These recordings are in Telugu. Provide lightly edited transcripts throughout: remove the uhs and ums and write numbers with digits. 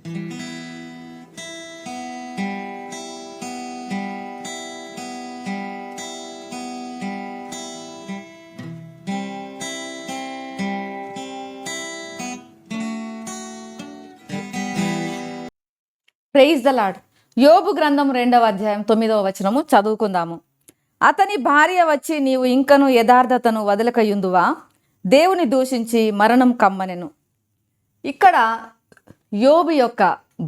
Praise the lord. యోబు గ్రంథం 2వ అధ్యాయం 9వ వచనము చదువుకుందాము. అతని భార్య వచ్చి, నీవు ఇంకను యథార్థతను వదలకయుందువా? దేవుని దూషించి మరణం కమ్మనెను. ఇక్కడ యోబు యొక్క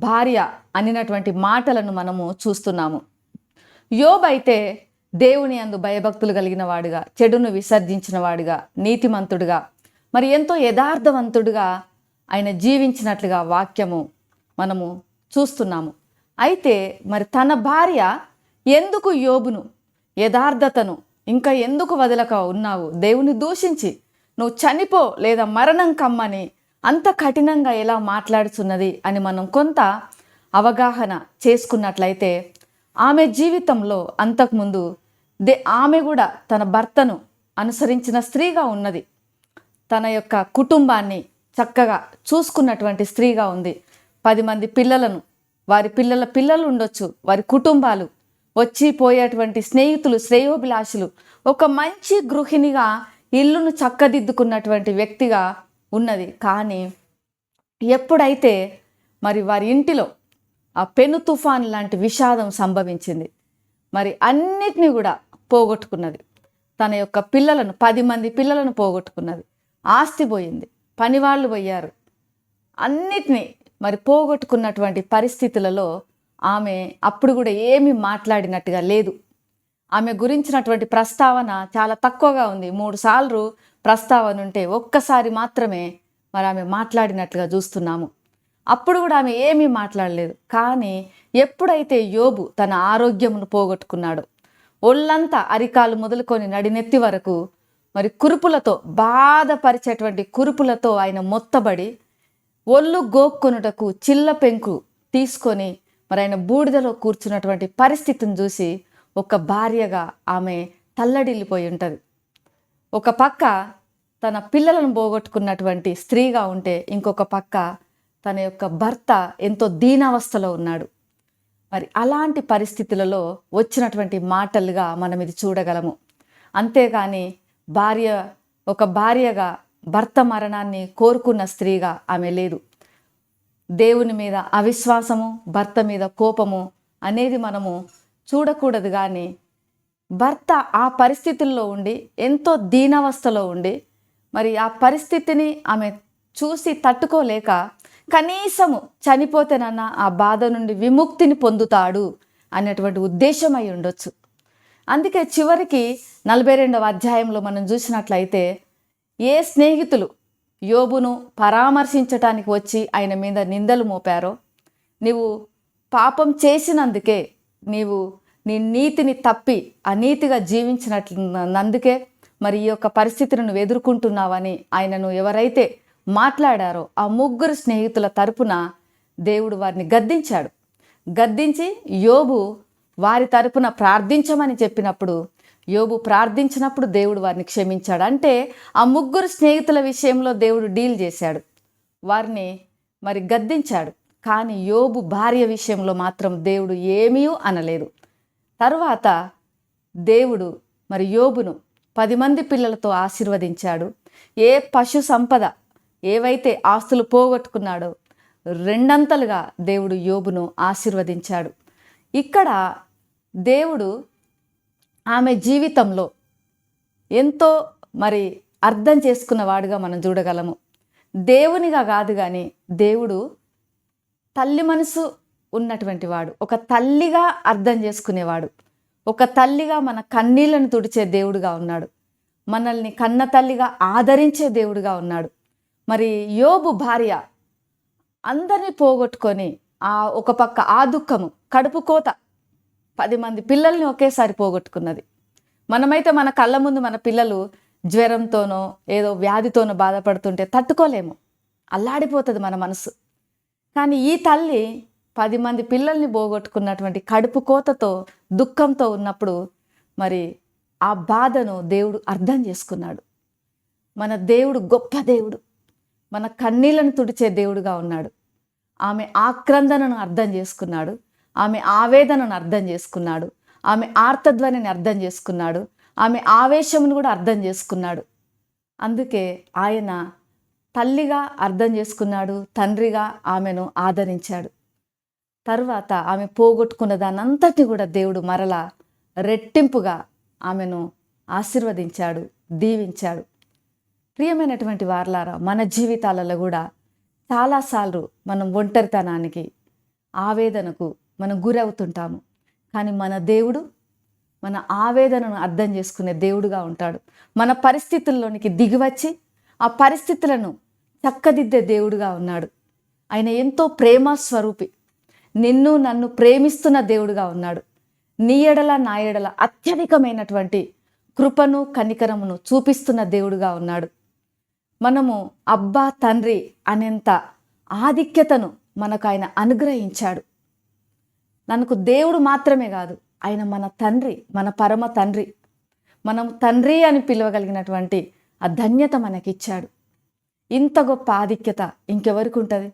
భార్య అనినటువంటి మాటలను మనము చూస్తున్నాము. యోబు అయితే దేవుని యందు భయభక్తులు కలిగిన వాడుగా, చెడును విసర్జించిన వాడుగా, నీతిమంతుడుగా, మరి ఎంతో యథార్థవంతుడుగా ఆయన జీవించినట్లుగా వాక్యము మనము చూస్తున్నాము. అయితే మరి తన భార్య ఎందుకు యోబును యథార్థతను ఇంకా ఎందుకు వదలక ఉన్నావు, దేవుని దూషించి నువ్వు చనిపో లేదా మరణం కమ్మని అంత కఠినంగా ఎలా మాట్లాడుతున్నది అని మనం కొంత అవగాహన చేసుకున్నట్లయితే, ఆమె జీవితంలో అంతకుముందు ఆమె కూడా తన భర్తను అనుసరించిన స్త్రీగా ఉన్నది. తన యొక్క కుటుంబాన్ని చక్కగా చూసుకున్నటువంటి స్త్రీగా ఉంది. 10 మంది పిల్లలను, వారి పిల్లలు ఉండొచ్చు, వారి కుటుంబాలు, వచ్చి పోయేటువంటి స్నేహితులు, శ్రేయోభిలాషులు, ఒక మంచి గృహిణిగా ఇల్లును చక్కదిద్దుకున్నటువంటి వ్యక్తిగా ఉన్నది. కానీ ఎప్పుడైతే మరి వారి ఇంటిలో ఆ పెను తుఫాన్ లాంటి విషాదం సంభవించింది, మరి అన్నిటినీ కూడా పోగొట్టుకున్నది. తన యొక్క పిల్లలను, 10 మంది పిల్లలను పోగొట్టుకున్నది. ఆస్తి పోయింది, పనివాళ్ళు పోయారు, అన్నిటినీ మరి పోగొట్టుకున్నటువంటి పరిస్థితులలో ఆమె అప్పుడు కూడా ఏమీ మాట్లాడినట్టుగా లేదు. ఆమె గురించినటువంటి ప్రస్తావన చాలా తక్కువగా ఉంది. 3 సార్లు ప్రస్తావన ఉంటే ఒక్కసారి మాత్రమే మరి ఆమె మాట్లాడినట్లుగా చూస్తున్నాము. అప్పుడు కూడా ఆమె ఏమీ మాట్లాడలేదు. కానీ ఎప్పుడైతే యోబు తన ఆరోగ్యమును పోగొట్టుకున్నాడో, ఒళ్ళంతా అరికాలు మొదలుకొని నడినెత్తి వరకు మరి కురుపులతో, బాధపరిచేటువంటి కురుపులతో ఆయన మొత్తబడి ఒళ్ళు గోక్కొనుటకు చిల్ల పెంకు తీసుకొని మరి ఆయన బూడిదలో కూర్చున్నటువంటి పరిస్థితిని చూసి ఒక భార్యగా ఆమె తల్లడిల్లిపోయి ఉంటుంది. ఒక పక్క తన పిల్లలను పోగొట్టుకున్నటువంటి స్త్రీగా ఉంటే, ఇంకొక పక్క తన యొక్క భర్త ఎంతో దీనావస్థలో ఉన్నాడు. మరి అలాంటి పరిస్థితులలో వచ్చినటువంటి మాటలుగా మనం ఇది చూడగలము. అంతేగాని ఒక భార్యగా భర్త మరణాన్ని కోరుకున్న స్త్రీగా ఆమె లేదు. దేవుని మీద అవిశ్వాసము, భర్త మీద కోపము అనేది మనము చూడకూడదు. కానీ భర్త ఆ పరిస్థితుల్లో ఉండి, ఎంతో దీనావస్థలో ఉండి, మరి ఆ పరిస్థితిని ఆమె చూసి తట్టుకోలేక కనీసము చనిపోతేనన్నా ఆ బాధ నుండి విముక్తిని పొందుతాడు అనేటువంటి ఉద్దేశం అయి ఉండొచ్చు. అందుకే చివరికి 42వ అధ్యాయంలో మనం చూసినట్లయితే, ఏ స్నేహితులు యోబును పరామర్శించటానికి వచ్చి ఆయన మీద నిందలు మోపారో, నీవు పాపం చేసినందుకే, నీవు నీ నీతిని తప్పి అనీతిగా జీవించినట్లున్నందుకే మరి ఈ యొక్క పరిస్థితిని నువ్వు ఎదుర్కొంటున్నావని ఆయనను ఎవరైతే మాట్లాడారో ఆ 3 స్నేహితుల తరపున దేవుడు వారిని గద్దించాడు. గద్దించి యోబు వారి తరపున ప్రార్థించమని చెప్పినప్పుడు, యోబు ప్రార్థించినప్పుడు దేవుడు వారిని క్షమించాడు. అంటే ఆ 3 స్నేహితుల విషయంలో దేవుడు డీల్ చేశాడు, వారిని మరి గద్దించాడు. కానీ యోబు భార్య విషయంలో మాత్రం దేవుడు ఏమీ అనలేదు. తరువాత దేవుడు మరి యోబును 10 మంది పిల్లలతో ఆశీర్వదించాడు. ఏ పశు సంపద, ఏవైతే ఆస్తులు పోగొట్టుకున్నాడో 2 దేవుడు యోబును ఆశీర్వదించాడు. ఇక్కడ దేవుడు ఆమె జీవితంలో ఎంతో మరి అర్థం చేసుకున్నవాడుగా మనం చూడగలము. దేవునిగా కాదు కానీ దేవుడు తల్లి మనసు ఉన్నటువంటి వాడు, ఒక తల్లిగా అర్థం చేసుకునేవాడు, ఒక తల్లిగా మన కన్నీళ్లను తుడిచే దేవుడుగా ఉన్నాడు, మనల్ని కన్న తల్లిగా ఆదరించే దేవుడుగా ఉన్నాడు. మరి యోబు భార్య అందరినీ పోగొట్టుకొని ఒక పక్క ఆ దుఃఖము, కడుపు కోత, 10 మంది పిల్లల్ని ఒకేసారి పోగొట్టుకున్నది. మనమైతే మన కళ్ళ ముందు మన పిల్లలు జ్వరంతోనో ఏదో వ్యాధితోనో బాధపడుతుంటే తట్టుకోలేము, అల్లాడిపోతుంది మన మనసు. కానీ ఈ తల్లి 10 మంది పిల్లల్ని పోగొట్టుకున్నటువంటి కడుపు కోతతో, దుఃఖంతో ఉన్నప్పుడు మరి ఆ బాధను దేవుడు అర్థం చేసుకున్నాడు. మన దేవుడు గొప్ప దేవుడు, మన కన్నీళ్లను తుడిచే దేవుడుగా ఉన్నాడు. ఆమె ఆక్రందనను అర్థం చేసుకున్నాడు, ఆమె ఆవేదనను అర్థం చేసుకున్నాడు, ఆమె ఆర్తధ్వనిని అర్థం చేసుకున్నాడు, ఆమె ఆవేశమును కూడా అర్థం చేసుకున్నాడు. అందుకే ఆయన తల్లిగా అర్థం చేసుకున్నాడు, తండ్రిగా ఆమెను ఆదరించాడు. తరువాత ఆమె పోగొట్టుకున్న దానంతటి కూడా దేవుడు మరలా రెట్టింపుగా ఆమెను ఆశీర్వదించాడు, దీవించాడు. ప్రియమైనటువంటి వారలారా, మన జీవితాలలో కూడా చాలాసార్లు మనం ఒంటరితనానికి, ఆవేదనకు మనం గురవుతుంటాము. కానీ మన దేవుడు మన ఆవేదనను అర్థం చేసుకునే దేవుడుగా ఉంటాడు. మన పరిస్థితుల్లోనికి దిగివచ్చి ఆ పరిస్థితులను చక్కదిద్దే దేవుడుగా ఉన్నాడు. ఆయన ఎంతో ప్రేమ స్వరూపి, నిన్ను నన్ను ప్రేమిస్తున్న దేవుడుగా ఉన్నాడు. నీ ఎడల నా ఎడల అత్యధికమైనటువంటి కృపను కనికరమును చూపిస్తున్న దేవుడుగా ఉన్నాడు. మనము అబ్బా తండ్రి అనేంత ఆధిక్యతను మనకు ఆయన అనుగ్రహించాడు. మనకు దేవుడు మాత్రమే కాదు, ఆయన మన తండ్రి, మన పరమ తండ్రి. మనం తండ్రి అని పిలవగలిగినటువంటి ఆ ధన్యత మనకిచ్చాడు. ఇంత గొప్ప ఆధిక్యత ఇంకెవరికి ఉంటుంది?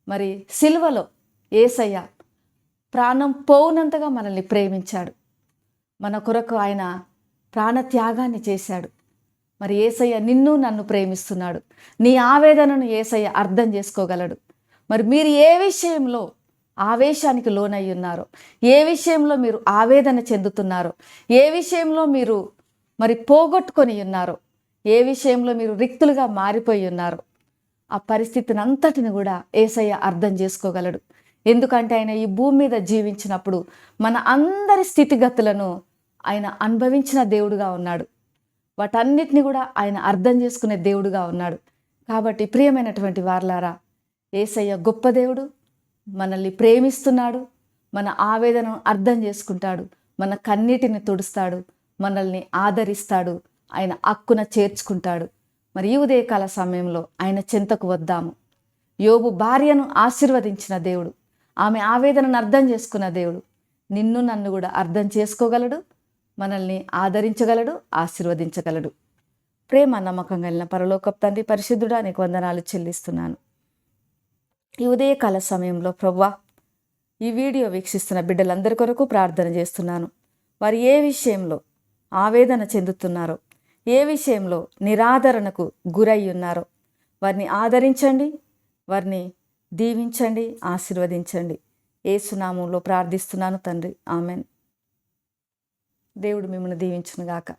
మరి సిలువలో యేసయ్య ప్రాణం పోవునంతగా మనల్ని ప్రేమించాడు. మన కొరకు ఆయన ప్రాణత్యాగాన్ని చేశాడు. మరి యేసయ్య నిన్ను నన్ను ప్రేమిస్తున్నాడు. నీ ఆవేదనను యేసయ్య అర్థం చేసుకోగలడు. మరి మీరు ఏ విషయంలో ఆవేశానికి లోనై ఉన్నారో, ఏ విషయంలో మీరు ఆవేదన చెందుతున్నారో, ఏ విషయంలో మీరు మరి పోగొట్టుకొని ఉన్నారో, ఏ విషయంలో మీరు రిక్తులుగా మారిపోయి ఉన్నారో, ఆ పరిస్థితిని అంతటిని కూడా యేసయ్య అర్థం చేసుకోగలడు. ఎందుకంటే ఆయన ఈ భూమి మీద జీవించినప్పుడు మన అందరి స్థితిగతులను ఆయన అనుభవించిన దేవుడుగా ఉన్నాడు. వాటన్నిటిని కూడా ఆయన అర్థం చేసుకునే దేవుడుగా ఉన్నాడు. కాబట్టి ప్రియమైనటువంటి వారలారా, యేసయ్య గొప్ప దేవుడు, మనల్ని ప్రేమిస్తున్నాడు, మన ఆవేదనను అర్థం చేసుకుంటాడు, మన కన్నీటిని తుడుస్తాడు, మనల్ని ఆదరిస్తాడు, ఆయన హక్కున చేర్చుకుంటాడు. మరి ఈ ఉదయకాల సమయంలో ఆయన చెంతకు వద్దాము. యోబు భార్యను ఆశీర్వదించిన దేవుడు, ఆమె ఆవేదనను అర్థం చేసుకున్న దేవుడు నిన్ను నన్ను కూడా అర్థం చేసుకోగలడు, మనల్ని ఆదరించగలడు, ఆశీర్వదించగలడు. ప్రేమ నమ్మకం కలిగిన పరలోకపు తండ్రి, పరిశుద్ధుడా, నీకు వందనాలు చెల్లిస్తున్నాను. ఈ ఉదయకాల సమయంలో ప్రభువా, ఈ వీడియో వీక్షిస్తున్న బిడ్డలందరి కొరకు ప్రార్థన చేస్తున్నాను. వారు ఏ విషయంలో ఆవేదన చెందుతున్నారో, ఏ విషయంలో నిరాదరణకు గురై ఉన్నారో వారిని ఆదరించండి, వారిని దీవించండి, ఆశీర్వదించండి. యేసు నామములో ప్రార్థిస్తున్నాను తండ్రి, ఆమెన్. దేవుడు మిమ్మల్ని దీవించునుగాక.